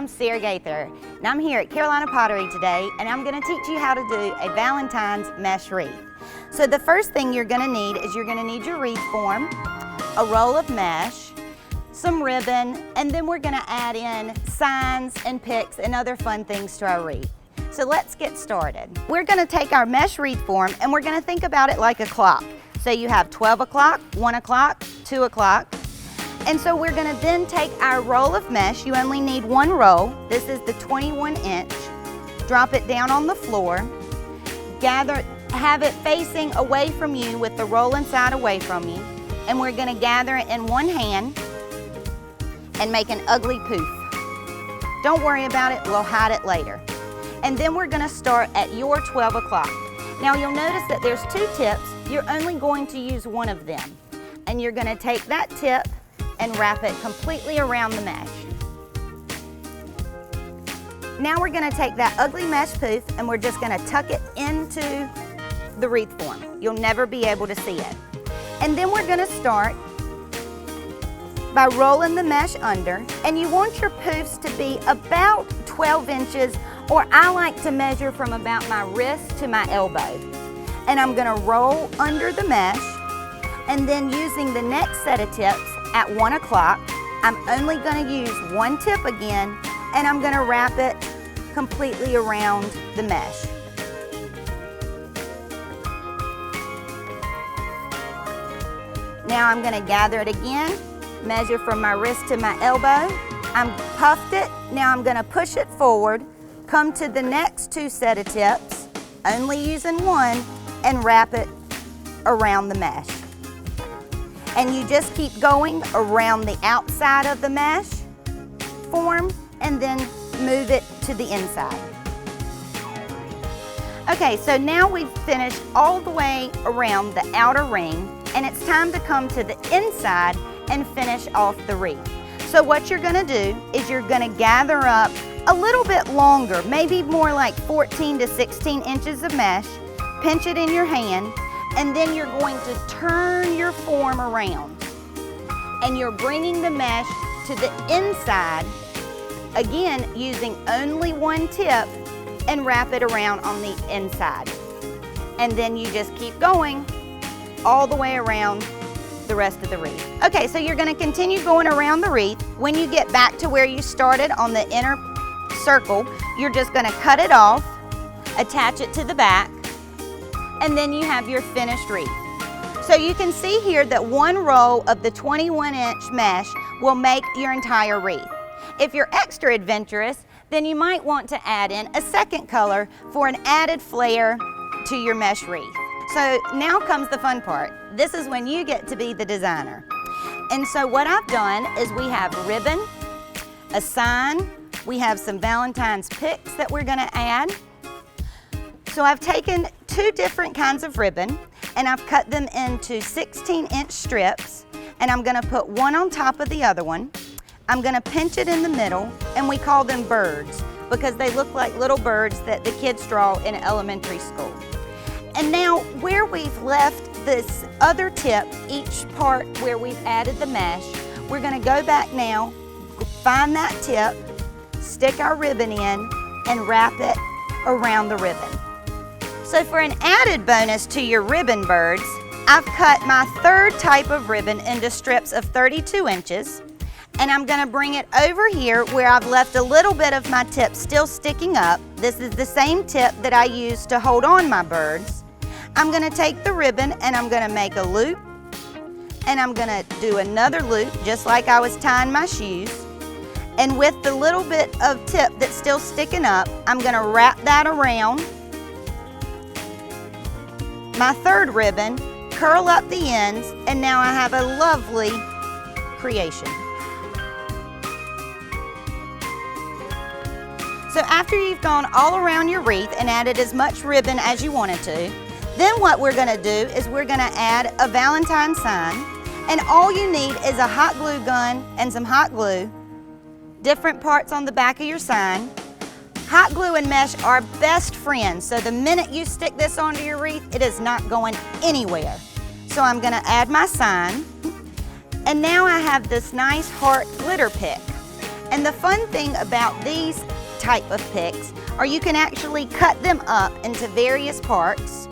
Sarah Gaither, and I'm here at Carolina Pottery today, and I'm going to teach you how to do a Valentine's mesh wreath. So the first thing you're going to need is you're going to need your wreath form, a roll of mesh, some ribbon, and then we're going to add in signs and picks and other fun things to our wreath. So let's get started. We're going to take our mesh wreath form and we're going to think about it like a clock. So you have 12 o'clock, 1 o'clock, 2 o'clock. And so we're going to then take our roll of mesh. You only need one roll. This is the 21 inch. Drop it down on the floor. Have it facing away from you with the roll inside away from you. And we're going to gather it in one hand and make an ugly poof. Don't worry about it, we'll hide it later. And then we're going to start at your 12 o'clock. Now you'll notice that there's two tips. You're only going to use one of them. And you're going to take that tip and wrap it completely around the mesh. Now we're going to take that ugly mesh poof and we're just going to tuck it into the wreath form. You'll never be able to see it. And then we're going to start by rolling the mesh under, and you want your poofs to be about 12 inches, or I like to measure from about my wrist to my elbow. And I'm going to roll under the mesh, and then using the next set of tips at 1 o'clock, I'm only going to use one tip again, and I'm going to wrap it completely around the mesh. Now I'm going to gather it again, measure from my wrist to my elbow. I'm puffed it, now I'm going to push it forward, come to the next two set of tips, only using one, and wrap it around the mesh. And you just keep going around the outside of the mesh form and then move it to the inside. Okay, so now we've finished all the way around the outer ring, and it's time to come to the inside and finish off the wreath. So what you're gonna do is you're gonna gather up a little bit longer, maybe more like 14 to 16 inches of mesh, pinch it in your hand, and then you're going to turn your form around. And you're bringing the mesh to the inside, again using only one tip, and wrap it around on the inside. And then you just keep going all the way around the rest of the wreath. Okay, so you're going to continue going around the wreath. When you get back to where you started on the inner circle, you're just going to cut it off, attach it to the back, and then you have your finished wreath. So you can see here that one roll of the 21 inch mesh will make your entire wreath. If you're extra adventurous, then you might want to add in a second color for an added flair to your mesh wreath. So now comes the fun part. This is when you get to be the designer. And so what I've done is we have ribbon, a sign, we have some Valentine's picks that we're gonna add. So I've taken two different kinds of ribbon and I've cut them into 16-inch strips, and I'm gonna put one on top of the other one. I'm gonna pinch it in the middle, and we call them birds because they look like little birds that the kids draw in elementary school. And now where we've left this other tip, each part where we've added the mesh, we're gonna go back now, find that tip, stick our ribbon in, and wrap it around the ribbon. So for an added bonus to your ribbon birds, I've cut my third type of ribbon into strips of 32 inches, and I'm gonna bring it over here where I've left a little bit of my tip still sticking up. This is the same tip that I use to hold on my birds. I'm gonna take the ribbon and I'm gonna make a loop, and I'm gonna do another loop just like I was tying my shoes. And with the little bit of tip that's still sticking up, I'm gonna wrap that around my third ribbon, curl up the ends, and now I have a lovely creation. So after you've gone all around your wreath and added as much ribbon as you wanted to, then what we're gonna do is we're gonna add a Valentine sign, and all you need is a hot glue gun and some hot glue, different parts on the back of your sign. Hot glue and mesh are best friends, so the minute you stick this onto your wreath, it is not going anywhere. So I'm gonna add my sign, and now I have this nice heart glitter pick. And the fun thing about these type of picks are you can actually cut them up into various parts,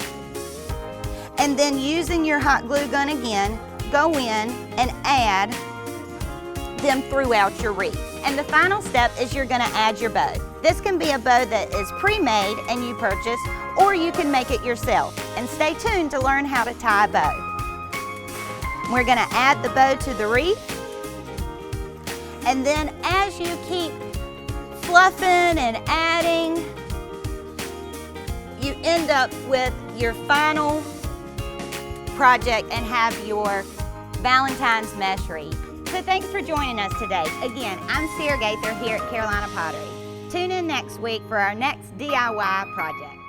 and then using your hot glue gun again, go in and add them throughout your wreath. And the final step is you're gonna add your bow. This can be a bow that is pre-made and you purchase, or you can make it yourself. And stay tuned to learn how to tie a bow. We're gonna add the bow to the wreath, and then as you keep fluffing and adding, you end up with your final project and have your Valentine's mesh wreath. So thanks for joining us today. Again, I'm Sarah Gaither here at Carolina Pottery. Tune in next week for our next DIY project.